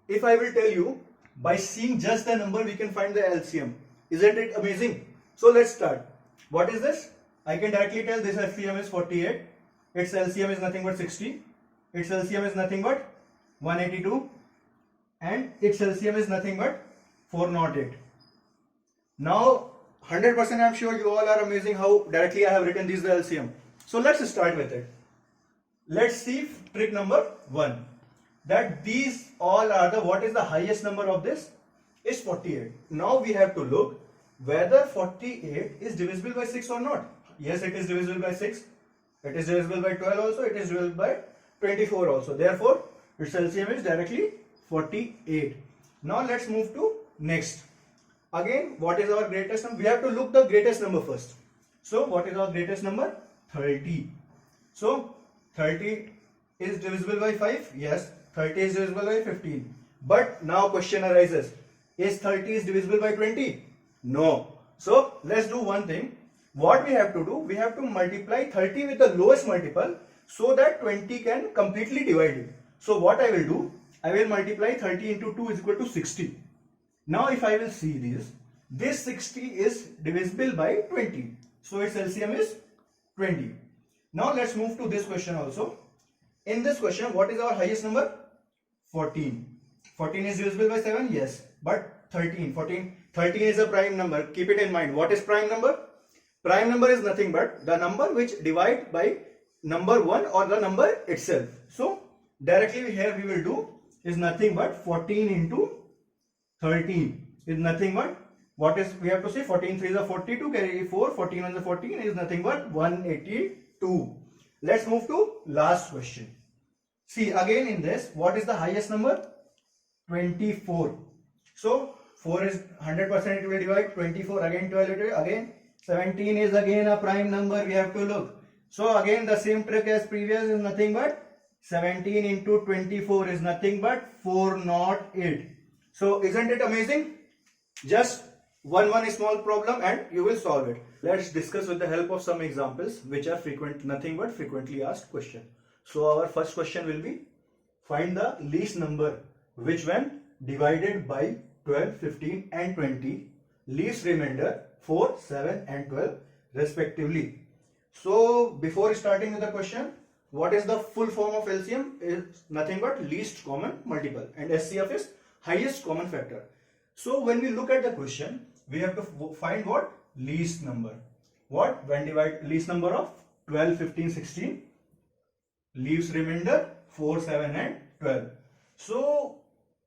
if I will tell you, by seeing just the number we can find the LCM. Isn't it amazing? So let's start. What is this? I can directly tell this LCM is 48. Its LCM is nothing but 60. Its LCM is nothing but 182. And its LCM is nothing but 408. Now 100% I am sure you all are amazing how directly I have written these the LCM. So let's start with it. Let's see trick number 1. That these all are the, what is the highest number of this is 48. Now we have to look whether 48 is divisible by 6 or not. Yes, it is divisible by 6. It is divisible by 12 also. It is divisible by 24 also. Therefore, its LCM is directly 48. Now let's move to next. Again, what is our greatest number? We have to look the greatest number first. So what is our greatest number? 30. So 30 is divisible by 5. Yes, 30 is divisible by 15. But now question arises. Is 30 is divisible by 20? No. So let's do one thing. What we have to do? We have to multiply 30 with the lowest multiple so that 20 can completely divide it. So what I will do? I will multiply 30 into 2 is equal to 60. Now if I will see this 60 is divisible by 20. So its LCM is 20. Now let's move to this question also. In this question, what is our highest number? 14. 14 is divisible by 7? Yes. But 13 is a prime number. Keep it in mind. What is prime number? Prime number is nothing but the number which divide by number 1 or the number itself. So directly here we will do is nothing but 14 into 13 is nothing but, what is, we have to say 14 3 is 42, carry 4, 14 1 is 14 is nothing but 182. Let's move to last question. See again in this, what is the highest number? 24. So 4 is 100% it will divide, 24 again 12 it will, again 17 is again a prime number, we have to look. So again the same trick as previous is nothing but 17 into 24 is nothing but 408. So isn't it amazing? Just one small problem and you will solve it. Let's discuss with the help of some examples which are nothing but frequently asked question. So our first question will be, find the least number which when divided by 12, 15 and 20 leaves remainder 4, 7 and 12 respectively. So before starting with the question, what is the full form of LCM? Is nothing but least common multiple and SCF is highest common factor. So when we look at the question, we have to find what? Least number. What? When divide least number of 12, 15, 16 leaves remainder 4, 7 and 12. So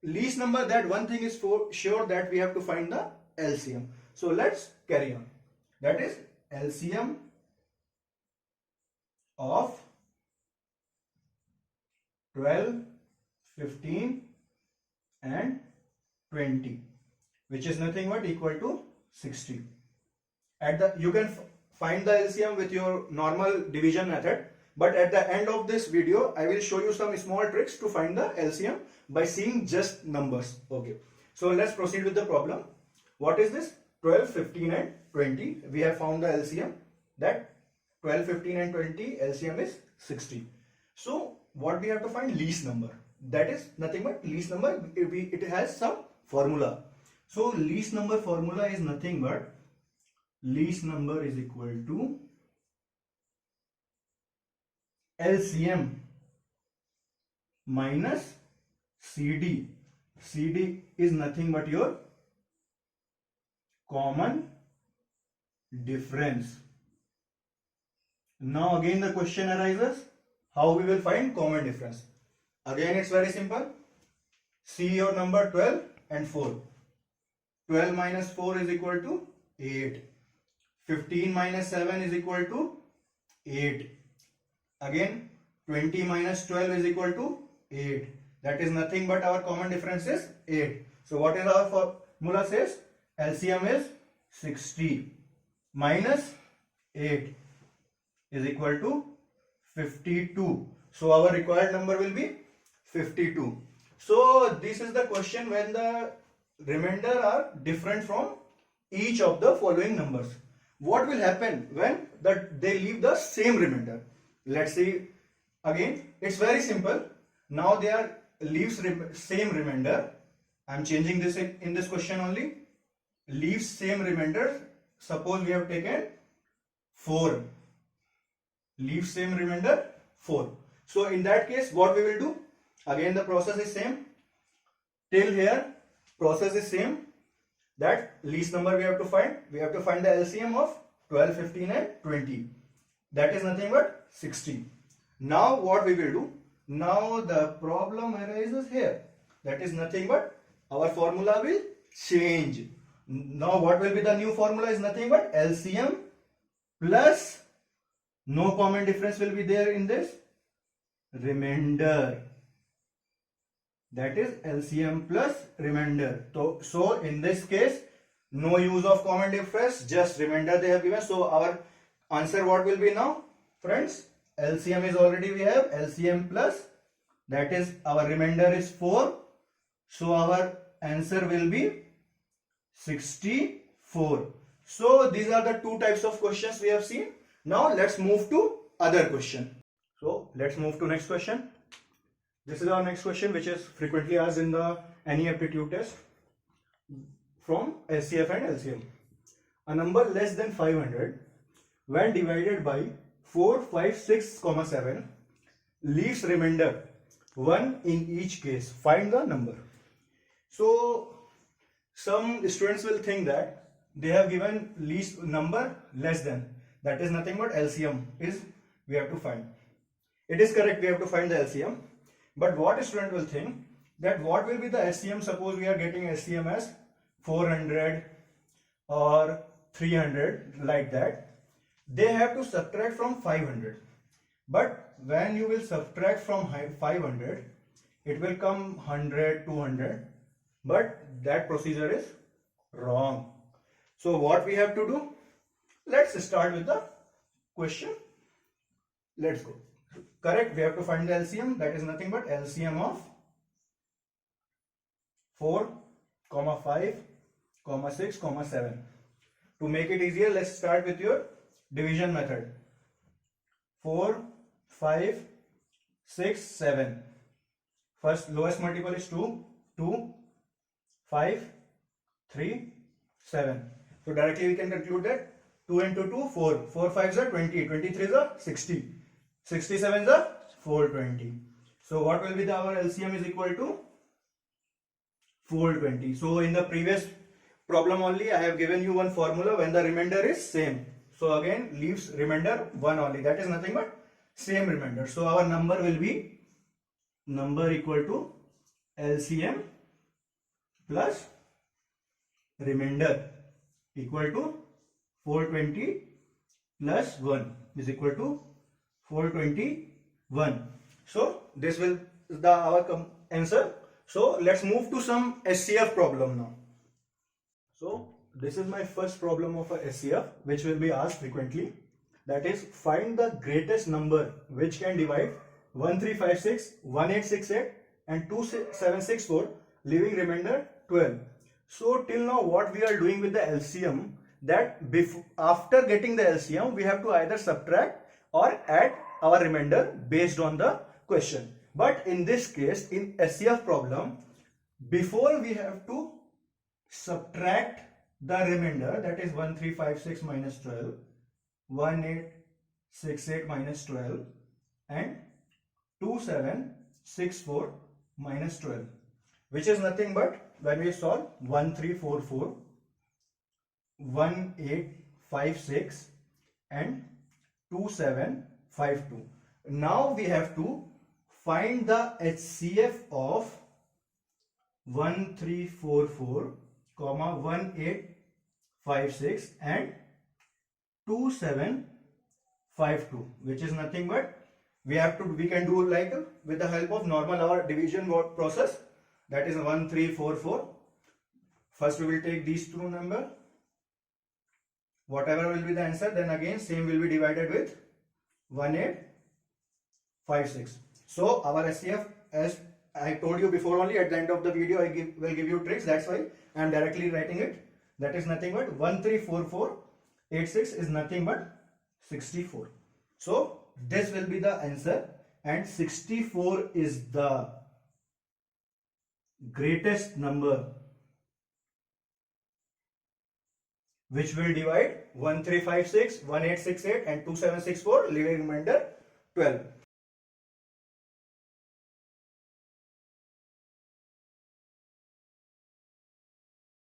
least number, that one thing is for sure that we have to find the LCM. So let's carry on. That is LCM of 12, 15 and 20, which is nothing but equal to 60. You can find the LCM with your normal division method, but at the end of this video I will show you some small tricks to find the LCM by seeing just numbers. Okay, so let's proceed with the problem. What is this? 12, 15 and 20. We have found the LCM, that 12, 15 and 20 LCM is 60. So what we have to find? Least number. That is nothing but least number. It has some formula. So least number formula is nothing but least number is equal to LCM minus CD. CD is nothing but your common difference. Now again the question arises, how we will find common difference? Again it's very simple. See your number 12 and 4. 12 minus 4 is equal to 8. 15 minus 7 is equal to 8. Again 20 minus 12 is equal to 8. That is nothing but our common difference is 8. So what is our formula says? LCM is 60 minus 8 is equal to 52. So our required number will be 52. So this is the question when the remainder are different from each of the following numbers. What will happen when they leave the same remainder? Let's see again. It's very simple. Now they are leaves same remainder. I'm changing this in this question only. Leaves same remainder. Suppose we have taken 4. Leaves same remainder 4. So in that case, what we will do? Again, the process is same. Till here, process is same. That least number we have to find. We have to find the LCM of 12, 15 and 20. That is nothing but 60. Now what we will do? Now the problem arises here. That is nothing but our formula will change. Now what will be the new formula is nothing but LCM plus no common difference will be there in this remainder. That is LCM plus remainder. So in this case, no use of common difference, just remainder they have given. So our answer what will be now, friends? LCM is already we have LCM plus, that is our remainder is 4. So our answer will be 64. So these are the two types of questions we have seen. Now let's move to other question. So let's move to next question. This is our next question, which is frequently asked in the any aptitude test from SCF and LCM. A number less than 500 when divided by 4, 5, 6, 7 leaves remainder 1 in each case. Find the number. So some students will think that they have given least number less than. That is nothing but LCM is we have to find. It is correct, we have to find the LCM. But what a student will think that what will be the SCM? Suppose we are getting SCM as 400 or 300 like that. They have to subtract from 500. But when you will subtract from 500, it will come 100, 200. But that procedure is wrong. So what we have to do? Let's start with the question. Let's go. Correct, we have to find the LCM. That is nothing but LCM of 4, 5, 6, 7. To make it easier, let's start with your division method. 4, 5, 6, 7. First lowest multiple is 2, 2, 5, 3, 7. So directly we can conclude that 2 into 2, 4. 4 5s are 20. 23 is a 60. 67 is a 420. So what will be the our LCM is equal to 420. So in the previous problem only I have given you one formula when the remainder is same. So again leaves remainder 1 only. That is nothing but same remainder. So our number will be number equal to LCM plus remainder equal to 420 plus 1 is equal to 421. So this will the our answer. So let's move to some SCF problem now. So this is my first problem of a SCF which will be asked frequently. That is, find the greatest number which can divide 1356, 1868 and 2764, leaving remainder 12. So till now what we are doing with the LCM, that after getting the LCM we have to either subtract or add our remainder based on the question. But in this case, in SCF problem, before we have to subtract the remainder, that is 1356 minus 12, 1868 minus 12 and 2764 minus 12, which is nothing but when we solve 1344, 1856 and 2752. Now we have to find the HCF of 1344, 1856 and 2752, which is nothing but we can do like with the help of normal our division process. That is 1344. First we will take these two number, whatever will be the answer, then again same will be divided with 1856. So our SCF, as I told you before only, at the end of the video I will give you tricks. That's why I am directly writing it. That is nothing but 134486 is nothing but 64. So this will be the answer, and 64 is the greatest number which will divide 1356, 1868 and 2764, leaving remainder 12.